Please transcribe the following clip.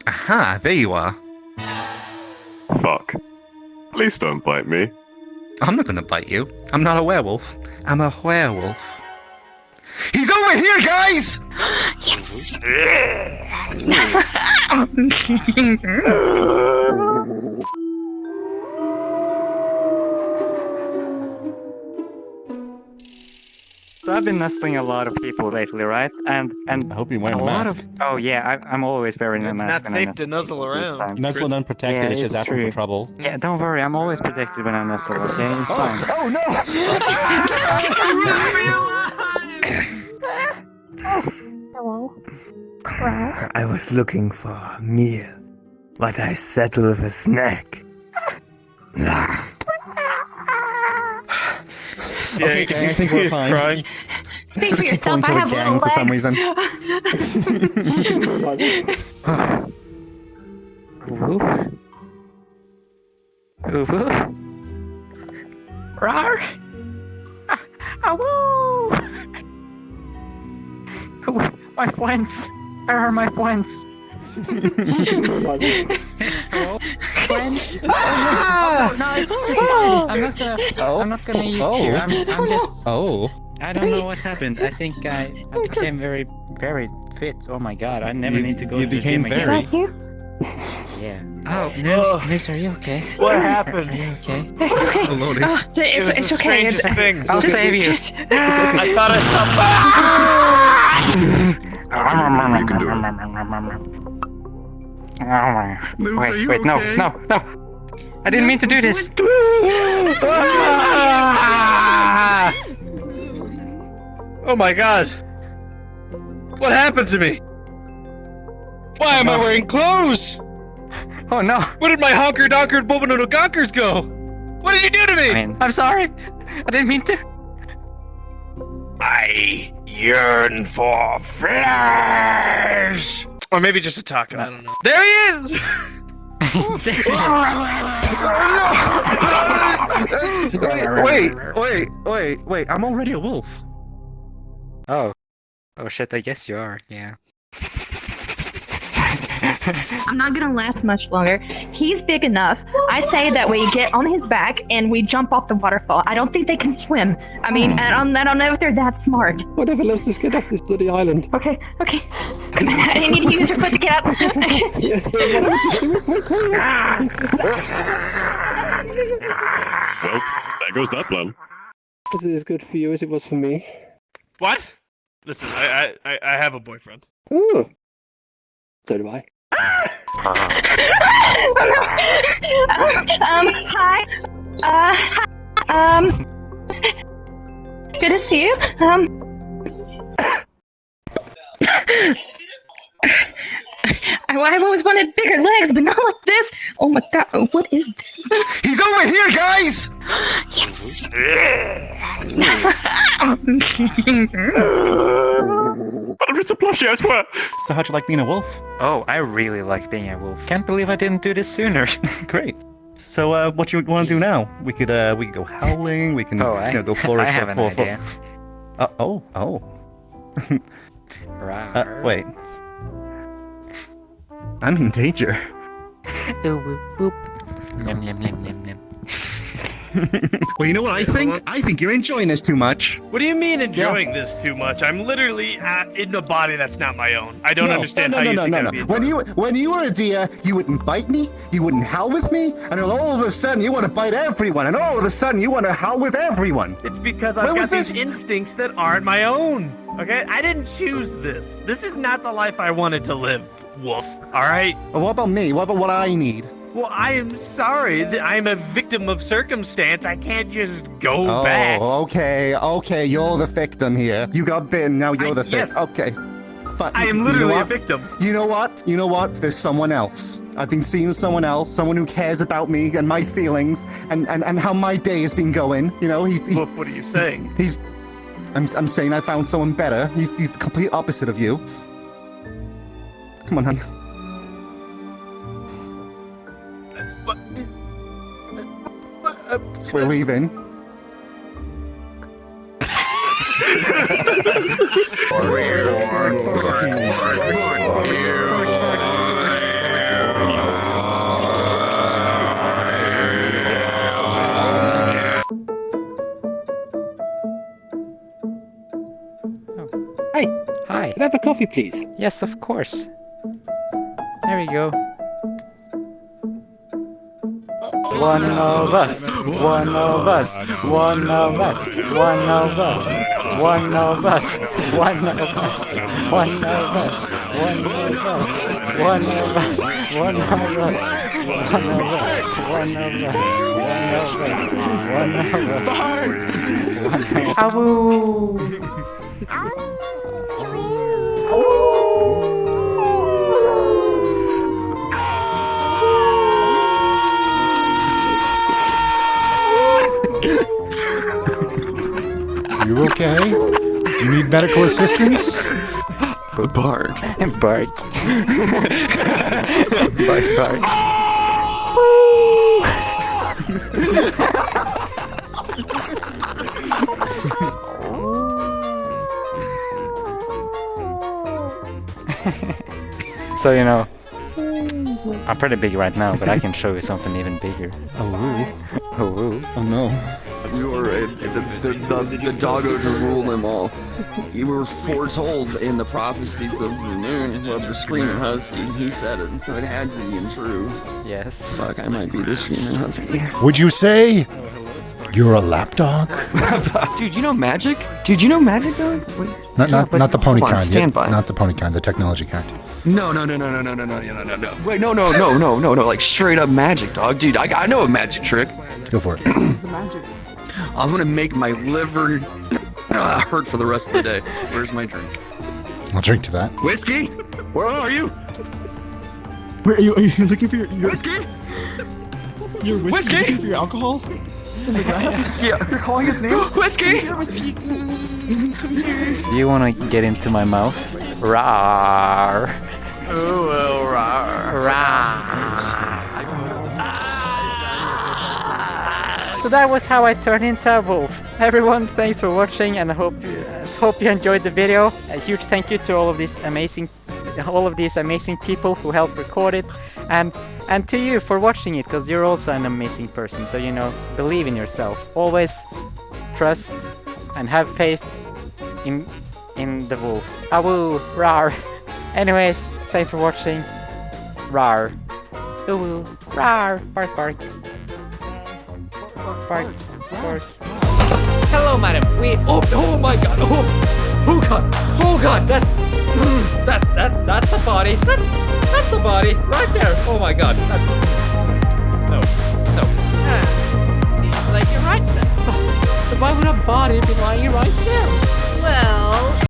Aha, there you are. Fuck. Please don't bite me. I'm not gonna bite you. I'm not a werewolf. I'm a werewolf. He's over here, guys! Yes! So I've been nestling a lot of people lately, right? And I hope you're wearing a a lot mask. of... Oh yeah, I'm always wearing a It's mask. not when I safe to nuzzle this around. time. Nuzzle unprotected, Yeah, it's just it's asking true. for trouble. Yeah, don't worry, I'm always protected when I nestle, okay? It's fine. Oh no! Hello. I was looking for a meal, but I settled with a snack. Okay, gang, I think we're fine. Crying. Speak Just for keep going yourself. I to the have gang little for some legs. reason. Ooh. Rawr! Awoo! My friends! Where are my friends? Hello? Friends? Oh, no, it's fine. I'm not gonna eat you. I'm just... Oh. I don't know what happened. I think I became very, very fit. Oh my god, I never need to go you to the became gym Is again. that you? Yeah. Oh, Noogs, are you okay? What Are happened? you okay? It's okay. Loading. Oh, It was it's the okay. strangest thing. I'll save you. Just, I thought I saw. You can do it. Noogs, are you Wait, no. I didn't mean to do this. Oh my god! What happened to me? Why am I wearing clothes? Oh no. Where did my honker donker bobonono gonkers go? What did you do to me? I'm sorry. I didn't mean to. I yearn for flesh. Or maybe just a taco. I don't know. There he is! Wait, I'm already a wolf. Oh shit, I guess you are, yeah. I'm not gonna last much longer. He's big enough. I say that we get on his back and we jump off the waterfall. I don't think they can swim. I mean, I don't know if they're that smart. Whatever, let's just get off this bloody island. Okay. Come on, I didn't need to use your foot to get up. Well, there goes that plan. This is as good for you as it was for me. What? Listen, I have a boyfriend. Oh. So do I. Hi. Good to see you. I've always wanted bigger legs, but not like this. Oh my god, what is this? He's over here, guys! Yes! But I'm just a plushie, I swear. So how'd you like being a wolf? Oh, I really like being a wolf. Can't believe I didn't do this sooner. Great. So what you want to do now? We could go howling. We can go forest. I have an idea. Rawr. Wait. I'm in danger. Ooh, whoop, whoop. Yum, yum, yum, yum, yum. Well, you know what I think? I think you're enjoying this too much. What do you mean enjoying this too much? I'm literally in a body that's not my own. I don't understand how you think I'd be enjoying. When you were a deer, you wouldn't bite me, you wouldn't howl with me, and then all of a sudden you want to bite everyone, and all of a sudden you want to howl with everyone. It's because I've When was got these this? instincts that aren't my own. Okay? I didn't choose this. This is not the life I wanted to live, Wolf. Alright? But what about me? What about what I need? Well, I am sorry that I'm a victim of circumstance. I can't just go back. Oh, okay, you're the victim here. You got bitten, now you're the victim. yes. Okay. Fine. I am You know literally a what? victim. You know what? There's someone else. I've been seeing someone else, someone who cares about me and my feelings and how my day has been going. You know, he's Wolf, what are you saying? I'm saying I found someone better. He's the complete opposite of you. Come on, honey. We're leaving. Hi. Can I have a coffee, please? Yes, of course. There we go. One of us, one of us, one of us, one of us, one of us, one of us, one of us, one of us, one of us, one of us, one of us, one of us, one of us, Awoo! You okay? Do you need medical assistance? Bark. Bark. Bark, bark. So, you know, I'm pretty big right now, but I can show you something even bigger. Oh no. You were right. The doggo to rule them all. You were foretold in the prophecies of the noon of the Screaming Husky. He said it, so it had to be true. Yes. Fuck, I might be the Screaming Husky. Would you say you're a lapdog? Dude, you know magic? Dude, you know magic, though? Wait, Not the pony kind. Stand by. Not the pony kind. The technology kind. No. Wait, no. Like straight up magic, dog. Dude, I know a magic trick. Go for it. I'm gonna make my liver hurt for the rest of the day. Where's my drink? I'll drink to that. Whiskey? Where are you? Where are you looking for your Whiskey? your whiskey? Whiskey? Looking for your alcohol? In the glass? Yeah. You're calling its name? Whiskey? Do you want to get into my mouth? Rawr. Oh, well, rawr. So that was how I turned into a wolf. Everyone, thanks for watching, and I hope you enjoyed the video. A huge thank you to all of these amazing people who helped record it, and to you for watching it, because you're also an amazing person. So, you know, believe in yourself. Always trust and have faith in the wolves. Awoo, rawr. Anyways, thanks for watching. Rawr. Ooh, rawr. Bark, bark. Bark, bark. Hello, madam. Oh my god. Oh god. That's a body. That's a body right there. Oh my god. No. Seems like you're right, sir. Why would a body be lying right there? Well,